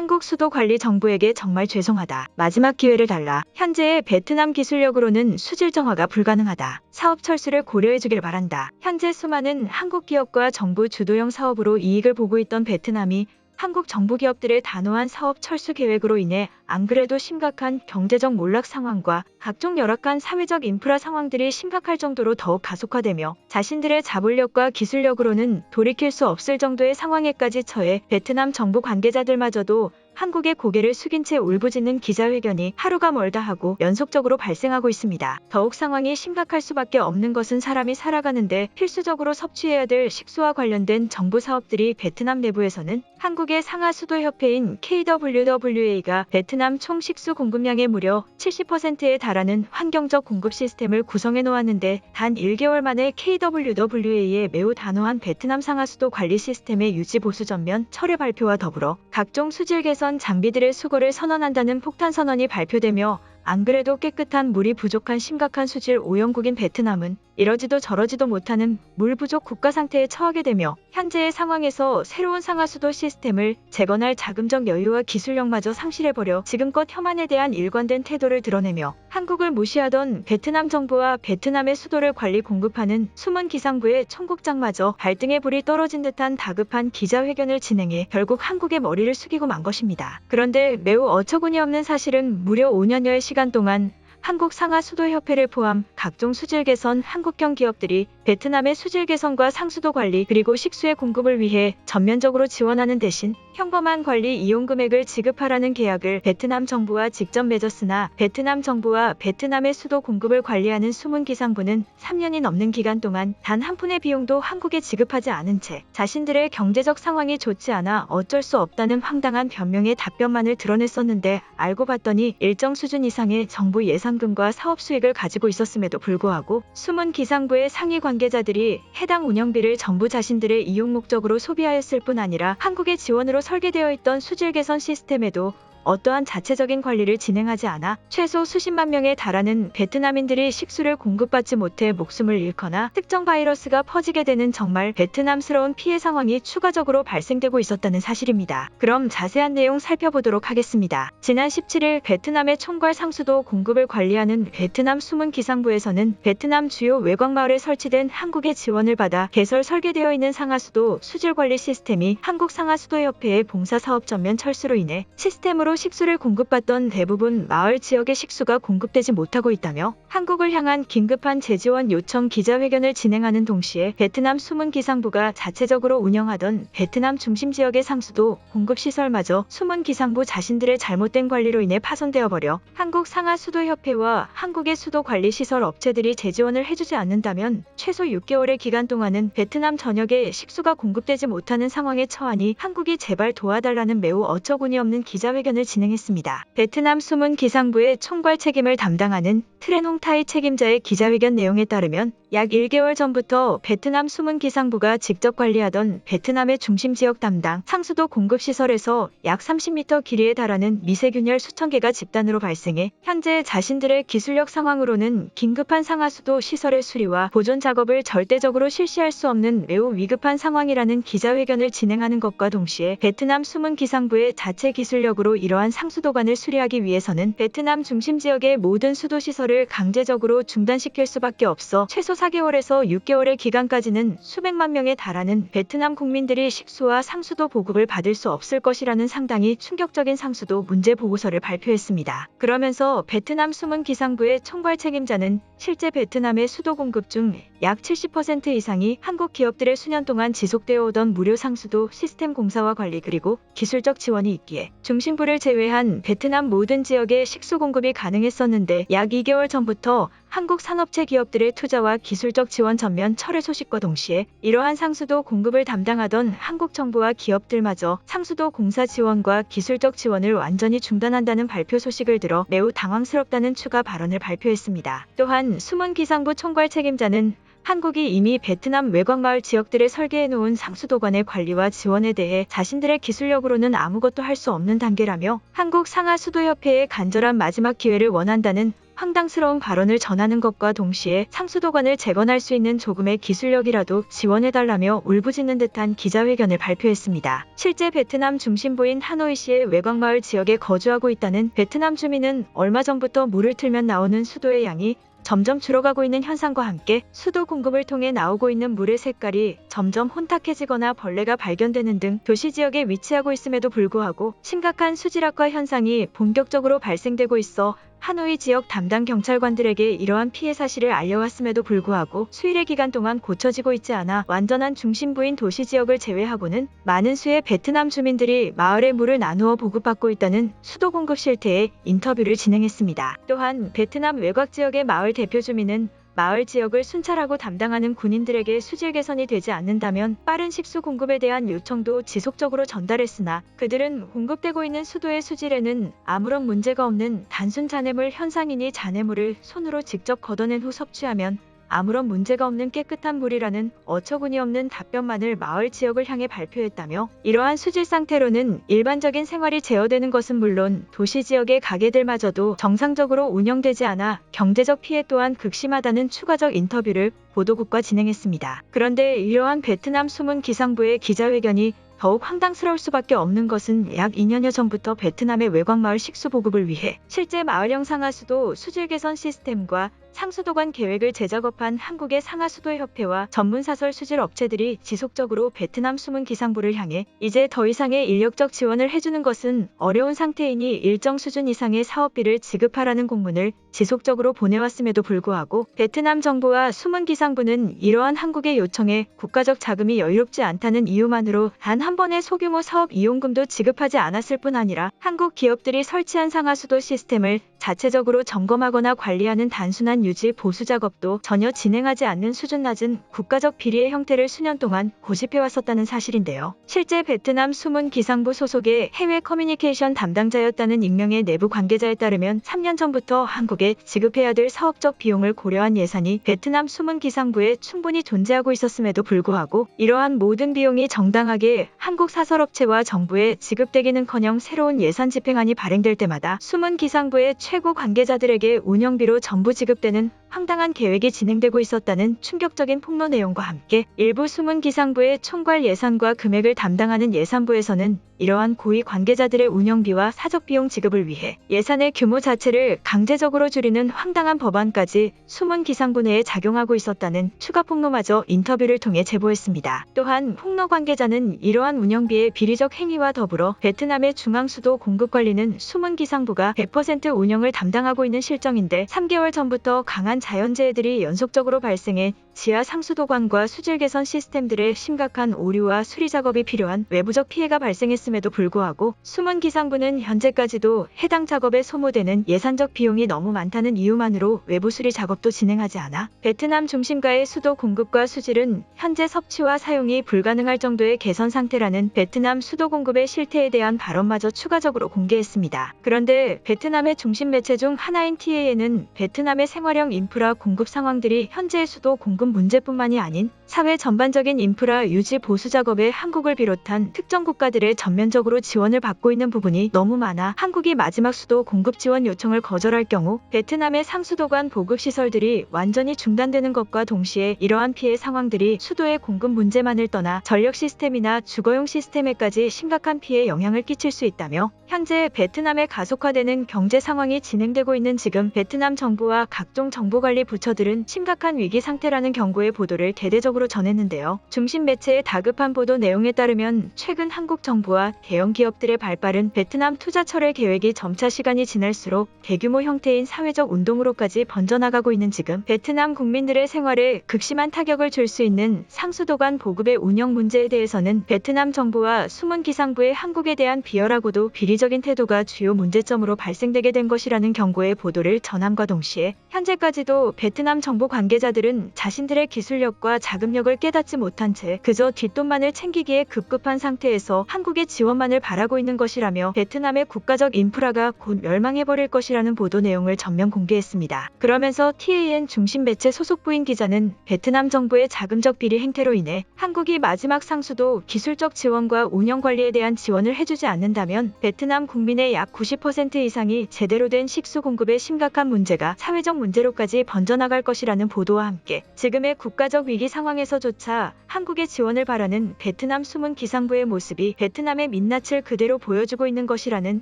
한국 수도관리 정부에게 정말 죄송하다. 마지막 기회를 달라. 현재의 베트남 기술력으로는 수질 정화가 불가능하다. 사업 철수를 고려해주길 바란다. 현재 수많은 한국 기업과 정부 주도형 사업으로 이익을 보고 있던 베트남이 한국 정부 기업들의 단호한 사업 철수 계획으로 인해 안 그래도 심각한 경제적 몰락 상황과 각종 열악한 사회적 인프라 상황들이 심각할 정도로 더욱 가속화되며 자신들의 자본력과 기술력으로는 돌이킬 수 없을 정도의 상황에까지 처해 베트남 정부 관계자들마저도 한국의 고개를 숙인 채 울부짖는 기자회견이 하루가 멀다 하고 연속적으로 발생하고 있습니다. 더욱 상황이 심각할 수밖에 없는 것은 사람이 살아가는데 필수적으로 섭취해야 될 식수와 관련된 정부 사업들이 베트남 내부에서는 한국의 상하 수도협회인 KWWA가 베트남 총 식수 공급량의 무려 70%에 달하는 환경적 공급 시스템을 구성해 놓았는데 단 1개월 만에 KWWA의 매우 단호한 베트남 상하 수도 관리 시스템의 유지 보수 전면 철회 발표와 더불어 각종 수질 개선 장비들의 수거를 선언한다는 폭탄 선언이 발표되며 안 그래도 깨끗한 물이 부족한 심각한 수질 오염국인 베트남은 이러지도 저러지도 못하는 물 부족 국가 상태에 처하게 되며 현재의 상황에서 새로운 상하수도 시스템을 재건할 자금적 여유와 기술력마저 상실해버려 지금껏 혐한에 대한 일관된 태도를 드러내며 한국을 무시하던 베트남 정부와 베트남의 수도를 관리 공급하는 숨은 기상부의 총국장마저 발등에 불이 떨어진 듯한 다급한 기자회견을 진행해 결국 한국의 머리를 숙이고 만 것입니다. 그런데 매우 어처구니 없는 사실은 무려 5년여의 시간 동안 한국 상하 수도협회를 포함 각종 수질 개선 한국형 기업들이 베트남의 수질 개선과 상수도 관리 그리고 식수의 공급을 위해 전면적으로 지원하는 대신 평범한 관리 이용 금액을 지급하라는 계약을 베트남 정부와 직접 맺었으나 베트남 정부와 베트남의 수도 공급을 관리하는 숨은 기상부는 3년이 넘는 기간 동안 단 한 푼의 비용도 한국에 지급하지 않은 채 자신들의 경제적 상황이 좋지 않아 어쩔 수 없다는 황당한 변명의 답변만을 드러냈었는데 알고 봤더니 일정 수준 이상의 정부 예산금과 사업 수익을 가지고 있었음에도 불구하고 숨은 기상부의 상위 관계자들이 해당 운영비를 전부 자신들의 이용 목적으로 소비하였을 뿐 아니라 한국의 지원으로 설계되어 있던 수질 개선 시스템에도 어떠한 자체적인 관리를 진행하지 않아 최소 수십만 명에 달하는 베트남인들이 식수를 공급받지 못해 목숨을 잃거나 특정 바이러스가 퍼지게 되는 정말 베트남스러운 피해 상황이 추가적으로 발생되고 있었다는 사실입니다. 그럼 자세한 내용 살펴보도록 하겠습니다. 지난 17일 베트남의 총괄 상수도 공급을 관리하는 베트남 숨은 기상부에서는 베트남 주요 외곽마을에 설치된 한국의 지원을 받아 개설 설계되어 있는 상하수도 수질관리 시스템이 한국 상하수도협회의 봉사사업 전면 철수로 인해 시스템으로 식수를 공급받던 대부분 마을 지역의 식수가 공급되지 못하고 있다며 한국을 향한 긴급한 재지원 요청 기자회견을 진행하는 동시에 베트남 숨은 기상부가 자체적으로 운영하던 베트남 중심 지역의 상수도 공급시설마저 숨은 기상부 자신들의 잘못된 관리로 인해 파손되어 버려 한국 상하수도협회와 한국의 수도관리시설 업체들이 재지원을 해주지 않는다면 최소 6개월의 기간 동안은 베트남 전역에 식수가 공급되지 못하는 상황에 처하니 한국이 제발 도와달라는 매우 어처구니 없는 기자회견을 진행했습니다. 베트남 숨은 기상부의 총괄 책임을 담당하는 트렌홍타이 책임자의 기자회견 내용에 따르면 약 1개월 전부터 베트남 숨은 기상부가 직접 관리하던 베트남의 중심 지역 담당 상수도 공급시설에서 약 30m 길이에 달하는 미세균열 수천 개가 집단으로 발생해 현재 자신들의 기술력 상황으로는 긴급한 상하수도 시설의 수리와 보존 작업을 절대적으로 실시할 수 없는 매우 위급한 상황이라는 기자회견을 진행하는 것과 동시에 베트남 숨은 기상부의 자체 기술력으로 이러한 상수도관을 수리하기 위해서는 베트남 중심 지역의 모든 수도시설을 강제적으로 중단시킬 수밖에 없어 최소 4개월에서 6개월의 기간까지는 수백만 명에 달하는 베트남 국민들이 식수와 상수도 보급을 받을 수 없을 것이라는 상당히 충격적인 상수도 문제 보고서를 발표했습니다. 그러면서 베트남 숨은 기상부의 총괄 책임자는 실제 베트남의 수도 공급 중 약 70% 이상이 한국 기업들의 수년 동안 지속되어 오던 무료 상수도 시스템 공사와 관리 그리고 기술적 지원이 있기에 중심부를 제외한 베트남 모든 지역에 식수 공급이 가능했었는데 약 2개월 전부터 한국 산업체 기업들의 투자와 기술적 지원 전면 철회 소식과 동시에 이러한 상수도 공급을 담당하던 한국 정부와 기업들마저 상수도 공사 지원과 기술적 지원을 완전히 중단한다는 발표 소식을 들어 매우 당황스럽다는 추가 발언을 발표했습니다. 또한 숨은 기상부 총괄 책임자는 한국이 이미 베트남 외곽마을 지역들에 설계해놓은 상수도관의 관리와 지원에 대해 자신들의 기술력으로는 아무것도 할 수 없는 단계라며 한국 상하수도협회의 간절한 마지막 기회를 원한다는 황당스러운 발언을 전하는 것과 동시에 상수도관을 재건할 수 있는 조금의 기술력이라도 지원해달라며 울부짖는 듯한 기자회견을 발표했습니다. 실제 베트남 중심부인 하노이시의 외곽마을 지역에 거주하고 있다는 베트남 주민은 얼마 전부터 물을 틀면 나오는 수도의 양이 점점 줄어가고 있는 현상과 함께 수도 공급을 통해 나오고 있는 물의 색깔이 점점 혼탁해지거나 벌레가 발견되는 등 도시 지역에 위치하고 있음에도 불구하고 심각한 수질악화 현상이 본격적으로 발생되고 있어 하노이 지역 담당 경찰관들에게 이러한 피해 사실을 알려왔음에도 불구하고 수일의 기간 동안 고쳐지고 있지 않아 완전한 중심부인 도시 지역을 제외하고는 많은 수의 베트남 주민들이 마을의 물을 나누어 보급받고 있다는 수도 공급 실태에 인터뷰를 진행했습니다. 또한 베트남 외곽 지역의 마을 대표 주민은 마을 지역을 순찰하고 담당하는 군인들에게 수질 개선이 되지 않는다면 빠른 식수 공급에 대한 요청도 지속적으로 전달했으나 그들은 공급되고 있는 수도의 수질에는 아무런 문제가 없는 단순 잔해물 현상이니 잔해물을 손으로 직접 걷어낸 후 섭취하면 아무런 문제가 없는 깨끗한 물이라는 어처구니 없는 답변만을 마을 지역을 향해 발표했다며 이러한 수질 상태로는 일반적인 생활이 제어되는 것은 물론 도시 지역의 가게들마저도 정상적으로 운영되지 않아 경제적 피해 또한 극심하다는 추가적 인터뷰를 보도국과 진행했습니다. 그런데 이러한 베트남 수문 기상부의 기자회견이 더욱 황당스러울 수밖에 없는 것은 약 2년여 전부터 베트남의 외곽마을 식수 보급을 위해 실제 마을형 상하수도 수질 개선 시스템과 상수도관 계획을 재작업한 한국의 상하수도협회와 전문사설 수질 업체들이 지속적으로 베트남 수문 기상부를 향해 이제 더 이상의 인력적 지원을 해주는 것은 어려운 상태이니 일정 수준 이상의 사업비를 지급하라는 공문을 지속적으로 보내왔음에도 불구하고 베트남 정부와 수문 기상부는 이러한 한국의 요청에 국가적 자금이 여유롭지 않다는 이유만으로 단 한 번의 소규모 사업 이용금도 지급하지 않았을 뿐 아니라 한국 기업들이 설치한 상하수도 시스템을 자체적으로 점검하거나 관리하는 단순한 유지 보수 작업도 전혀 진행하지 않는 수준 낮은 국가적 비리의 형태를 수년 동안 고집해왔었다는 사실인데요. 실제 베트남 수문 기상부 소속의 해외 커뮤니케이션 담당자였다는 익명의 내부 관계자에 따르면 3년 전부터 한국에 지급해야 될 사업적 비용을 고려한 예산이 베트남 수문 기상부에 충분히 존재하고 있었음에도 불구하고 이러한 모든 비용이 정당하게 한국 사설업체와 정부에 지급되기는커녕 새로운 예산 집행안이 발행될 때마다 수문 기상부의 최고 관계자들에게 운영비로 전부 지급되는 황당한 계획이 진행되고 있었다는 충격적인 폭로 내용과 함께 일부 수문 기상부의 총괄 예산과 금액을 담당하는 예산부에서는 이러한 고위 관계자들의 운영비와 사적비용 지급을 위해 예산의 규모 자체를 강제적으로 줄이는 황당한 법안까지 수문 기상부 내에 작용하고 있었다는 추가 폭로마저 인터뷰를 통해 제보했습니다. 또한 폭로 관계자는 이러한 운영비의 비리적 행위와 더불어 베트남의 중앙수도 공급관리는 수문 기상부가 100% 운영을 담당하고 있는 실정인데 3개월 전부터 강한 자연재해들이 연속적으로 발생해 지하 상수도관과 수질 개선 시스템들의 심각한 오류와 수리 작업이 필요한 외부적 피해가 발생했음에도 불구하고 수문 기상부는 현재까지도 해당 작업에 소모되는 예산적 비용이 너무 많다는 이유만으로 외부 수리 작업도 진행하지 않아 베트남 중심가의 수도 공급과 수질은 현재 섭취와 사용이 불가능할 정도의 개선 상태라는 베트남 수도 공급의 실태에 대한 발언마저 추가적으로 공개했습니다. 그런데 베트남의 중심 매체 중 하나인 TAN은 베트남의 생활형 인프라 공급 상황들이 현재의 수도 공급 문제뿐만이 아닌 사회 전반적인 인프라 유지 보수 작업에 한국을 비롯한 특정 국가들의 전면적으로 지원을 받고 있는 부분이 너무 많아 한국이 마지막 수도 공급 지원 요청을 거절할 경우 베트남의 상수도관 보급 시설들이 완전히 중단되는 것과 동시에 이러한 피해 상황들이 수도의 공급 문제만을 떠나 전력 시스템이나 주거용 시스템에까지 심각한 피해 영향을 끼칠 수 있다며 현재 베트남의 가속화되는 경제 상황이 진행되고 있는 지금 베트남 정부와 각종 정보관리 부처들은 심각한 위기 상태라는 경고의 보도를 대대적으로 전했는데요. 중심 매체의 다급한 보도 내용에 따르면 최근 한국 정부와 대형 기업들의 발빠른 베트남 투자 철회 계획이 점차 시간이 지날수록 대규모 형태인 사회적 운동으로까지 번져나가고 있는 지금 베트남 국민들의 생활에 극심한 타격을 줄 수 있는 상수도관 보급의 운영 문제에 대해서는 베트남 정부와 수문 기상부의 한국에 대한 비열하고도 비리적인 태도가 주요 문제점으로 발생되게 된 것이라는 경고의 보도를 전함과 동시에 현재까지도 아직까지도 베트남 정부 관계자들은 자신들의 기술력과 자금력을 깨닫지 못한 채 그저 뒷돈만을 챙기기에 급급한 상태에서 한국의 지원만을 바라고 있는 것이라며 베트남의 국가적 인프라가 곧 멸망해버릴 것이라는 보도 내용을 전면 공개했습니다. 그러면서 TAN 중심 매체 소속부인 기자는 베트남 정부의 자금적 비리 행태로 인해 한국이 마지막 상수도 기술적 지원과 운영 관리에 대한 지원을 해주지 않는다면 베트남 국민의 약 90% 이상이 제대로 된 식수 공급에 심각한 문제가 사회적 문제로까지 번져나갈 것이라는 보도와 함께 지금의 국가적 위기 상황에서조차 한국의 지원을 바라는 베트남 숨은 기상부의 모습이 베트남의 민낯을 그대로 보여주고 있는 것이라는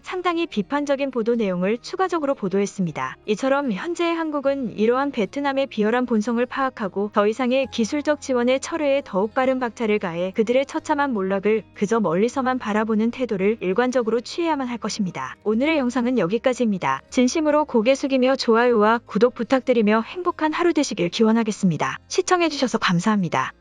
상당히 비판적인 보도 내용을 추가적으로 보도했습니다. 이처럼 현재의 한국은 이러한 베트남의 비열한 본성을 파악하고 더 이상의 기술적 지원의 철회에 더욱 빠른 박차를 가해 그들의 처참한 몰락을 그저 멀리서만 바라보는 태도를 일관적으로 취해야만 할 것입니다. 오늘의 영상은 여기까지입니다. 진심으로 고개 숙이며 좋아요와 구독 부탁드리며 행복한 하루 되시길 기원하겠습니다. 시청해주셔서 감사합니다.